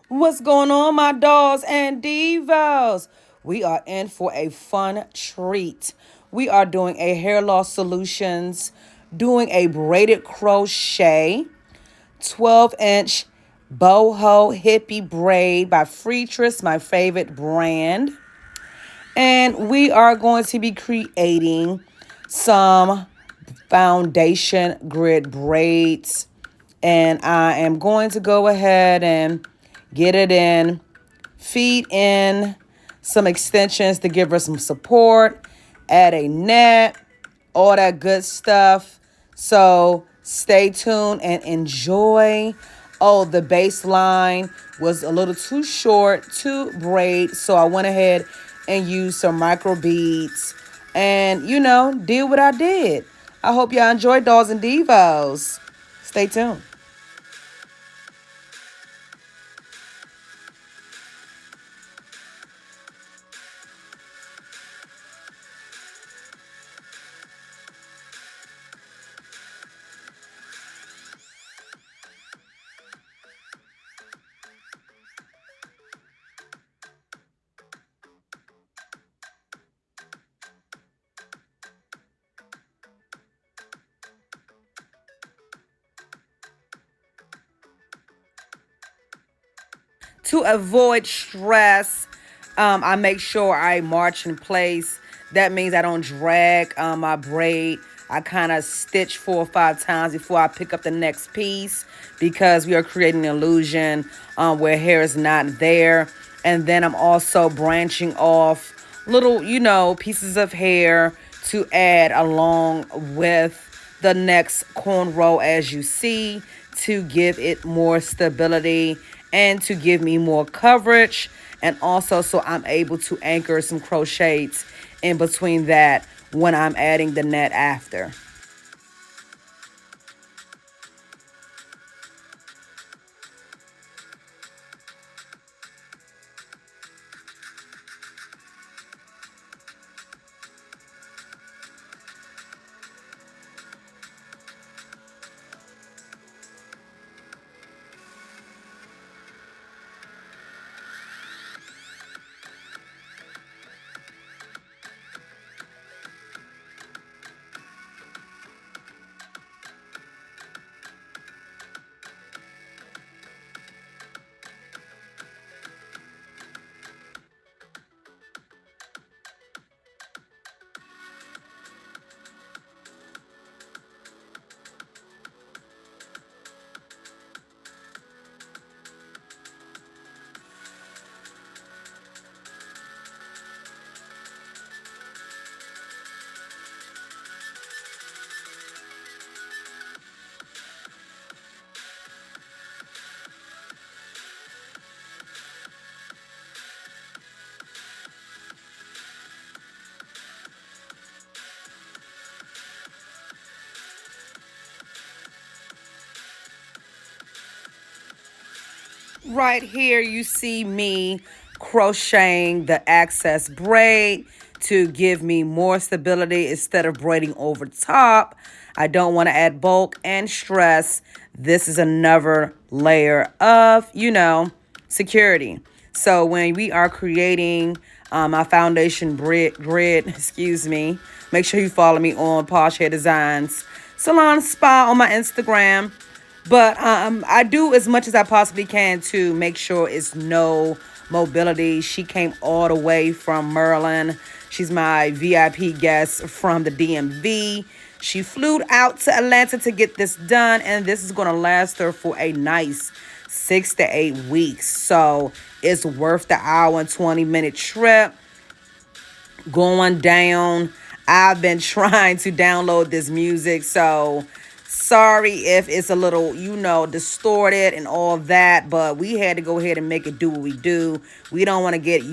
What's going on, my dolls and divas? We are in for a fun treat. We are doing a hair loss solutions, doing a braided crochet, 12-inch Boho-Hippie braid by Freetress, my favorite brand. And we are going to be creating some foundation grid braids. And I am going to go ahead and get it in, feed in some extensions to give her some support, add a net, all that good stuff. So stay tuned and enjoy. Oh, the baseline was a little too short to braid, so I went ahead and used some micro beads and, did what I did. I hope y'all enjoy Dolls and Devos. Stay tuned. To avoid stress, I make sure I march in place. That means I don't drag my braid. I kind of stitch 4 or 5 times before I pick up the next piece because we are creating an illusion where hair is not there. And then I'm also branching off little, pieces of hair to add along with the next cornrow as you see to give it more stability and to give me more coverage, and also so I'm able to anchor some crochets in between that when I'm adding the net after. Right here, you see me crocheting the excess braid to give me more stability instead of braiding over top. I don't want to add bulk and stress. This is another layer of, security. So when we are creating my foundation grid, excuse me, make sure you follow me on Posh Hair Designs Salon Spa on my Instagram. But I do as much as I possibly can to make sure it's no mobility. She came all the way from Maryland. She's my VIP guest from the DMV. She flew out to Atlanta to get this done, and this is going to last her for a nice 6 to 8 weeks. So it's worth the hour and 20-minute trip going down. I've been trying to download this music, so sorry if it's a little, distorted and all that, but we had to go ahead and make it do what we do. We don't want to get,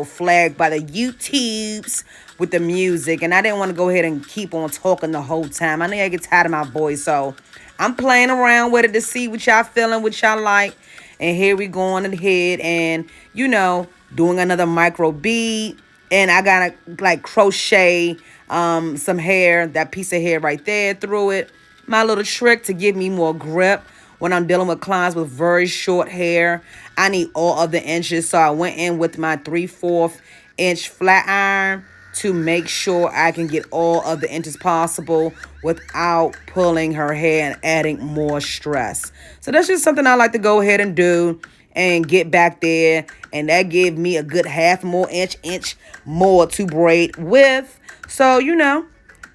flagged by the YouTubes with the music, and I didn't want to go ahead and keep on talking the whole time. I know I get tired of my voice, so I'm playing around with it to see what y'all feeling, what y'all like, and here we going ahead and, doing another micro bead, and I gotta like crochet some hair, that piece of hair right there through it. My little trick to give me more grip when I'm dealing with clients with very short hair. I need all of the inches. So I went in with my 3/4 inch flat iron to make sure I can get all of the inches possible without pulling her hair and adding more stress. So that's just something I like to go ahead and do and get back there. And that gave me a good half more inch more to braid with. So,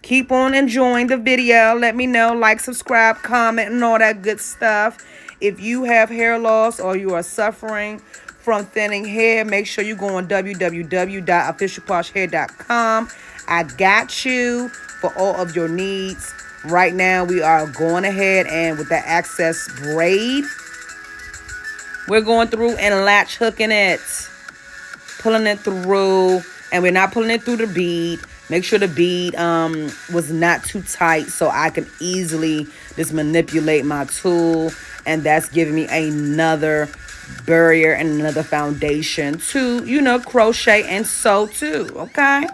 keep on enjoying the video. Let me know, like, subscribe, comment, and all that good stuff. If you have hair loss or you are suffering from thinning hair, make sure you go on www.officialposhhair.com. I got you for all of your needs. Right now, we are going ahead and with the access braid, we're going through and latch hooking it, pulling it through, and we're not pulling it through the bead. Make sure the bead was not too tight so I can easily just manipulate my tool, and that's giving me another barrier and another foundation to, crochet and sew too, okay?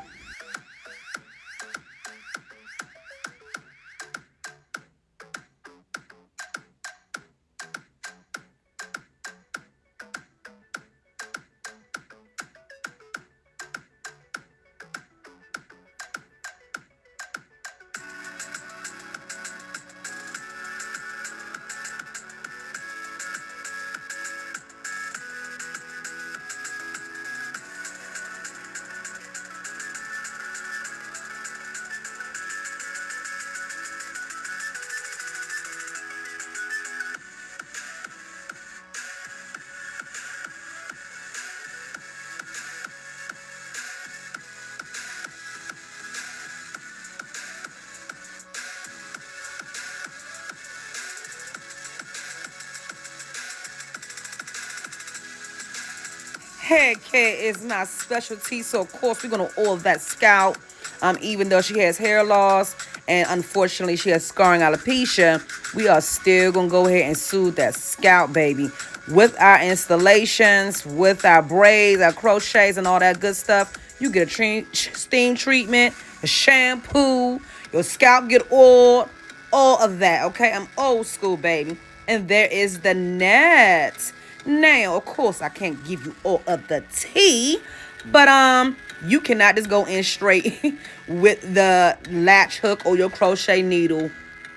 Hair care is my specialty, so of course we're gonna oil that scalp. Even though she has hair loss and unfortunately she has scarring alopecia, we are still gonna go ahead and soothe that scalp, baby, with our installations, with our braids, our crochets, and all that good stuff. You get a steam treatment, a shampoo, your scalp get oiled, all of that. Okay, I'm old school, baby. And there is the net. Now, of course, I can't give you all of the tea, but you cannot just go in straight with the latch hook or your crochet needle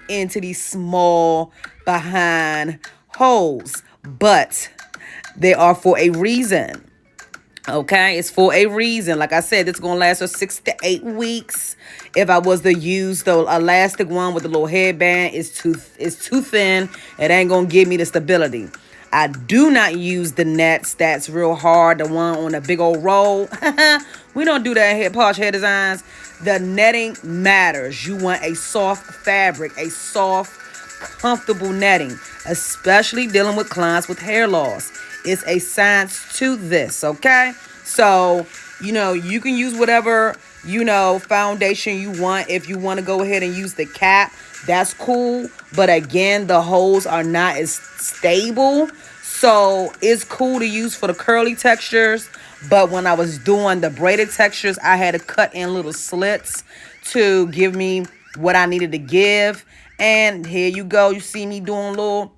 into these small behind holes. But they are for a reason. Okay, it's for a reason. Like I said, it's gonna last for 6 to 8 weeks. If I was to use the elastic one with the little headband, it's too thin. It ain't gonna give me the stability. I do not use the nets that's real hard, the one on a big old roll. We don't do that here, Posh Hair Designs. The netting matters. You want a soft fabric, a soft, comfortable netting, especially dealing with clients with hair loss. It's a science to this, okay? So, you can use whatever, foundation you want. If you want to go ahead and use the cap, that's cool. But again, the holes are not as stable. So it's cool to use for the curly textures. But when I was doing the braided textures, I had to cut in little slits to give me what I needed to give. And here you go. You see me doing a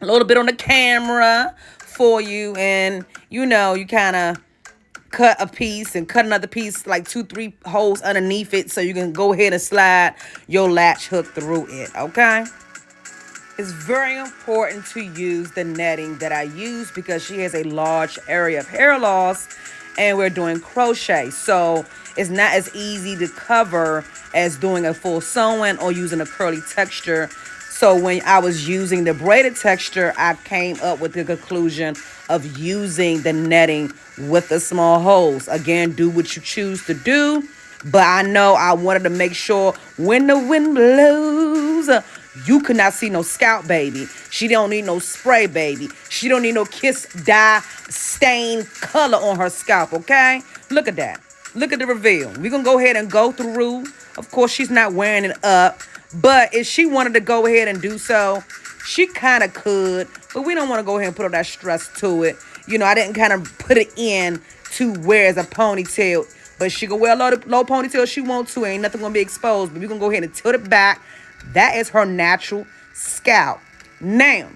little bit on the camera for you. And, you kind of cut a piece and cut another piece, like 2-3 holes underneath it, so you can go ahead and slide your latch hook through it, okay? It's very important to use the netting that I use because she has a large area of hair loss and we're doing crochet. So it's not as easy to cover as doing a full sewing or using a curly texture. So when I was using the braided texture, I came up with the conclusion of using the netting with the small holes. Again, do what you choose to do. But I know I wanted to make sure when the wind blows, you could not see no scalp, baby. She don't need no spray, baby. She don't need no kiss dye stain color on her scalp, okay? Look at that. Look at the reveal. We're going to go ahead and go through. Of course, she's not wearing it up. But if she wanted to go ahead and do so, she kind of could. But we don't want to go ahead and put all that stress to it. I didn't kind of put it in to wear as a ponytail. But she can wear a low ponytail if she wants to. Ain't nothing going to be exposed. But we're going to go ahead and tilt it back. That is her natural scalp. Now,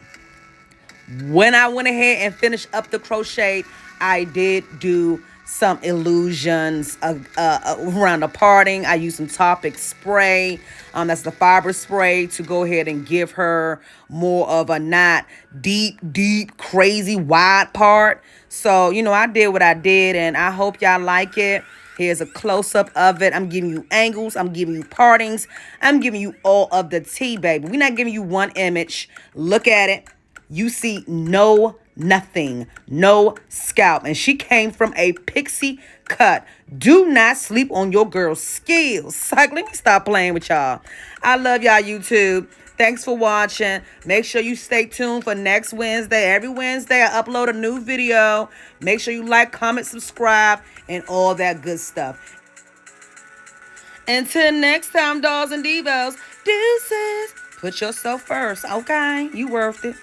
When I went ahead and finished up the crochet, I did do some illusions around the parting. I used some Topic spray. That's the fiber spray to go ahead and give her more of a not deep, crazy wide part. So, I did what I did, and I hope y'all like it. Here's a close-up of it. I'm giving you angles. I'm giving you partings. I'm giving you all of the tea, baby. We're not giving you one image. Look at it. You see nothing, no scalp. And she came from a pixie cut. Do not sleep on your girl's skills. Like, let me stop playing with y'all. I love y'all, YouTube. Thanks for watching. Make sure you stay tuned for next Wednesday. Every Wednesday, I upload a new video. Make sure you like, comment, subscribe, and all that good stuff. Until next time, dolls and divas, deuces. Put yourself first, okay? You worth it.